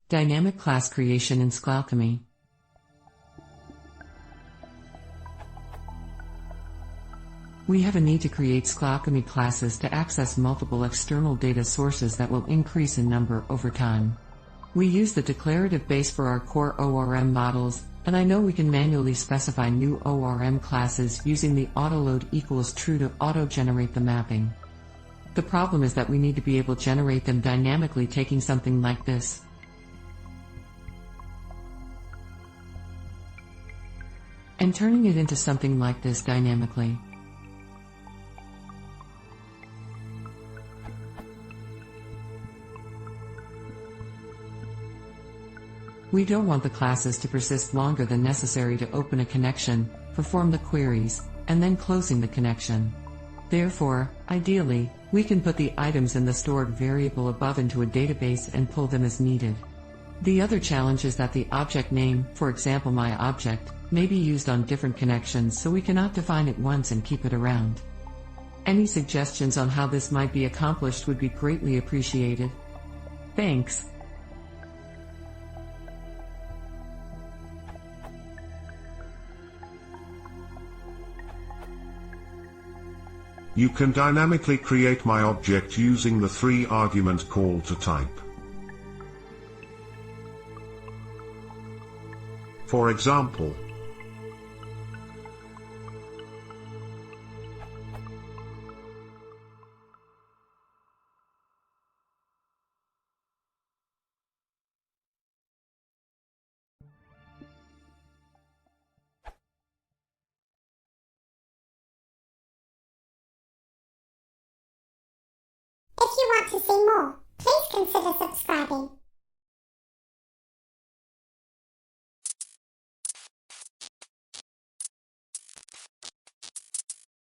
Dynamic class creation in SQLAlchemy. We have a need to create SQLAlchemy classes to access multiple external data sources that will increase in number over time. We use the declarative base for our core ORM models, and I know we can manually specify new ORM classes using the autoload equals true to auto-generate the mapping. The problem is that we need to be able to generate them dynamically, taking something like this and turning it into something like this dynamically. We don't want the classes to persist longer than necessary to open a connection, perform the queries, and then closing the connection. Therefore, ideally, we can put the items in the stored variable above into a database and pull them as needed. The other challenge is that the object name, for example my object, may be used on different connections, so we cannot define it once and keep it around. Any suggestions on how this might be accomplished would be greatly appreciated. Thanks. You can dynamically create my object using the 3-argument call to type. For example, If you want to see more, please consider subscribing.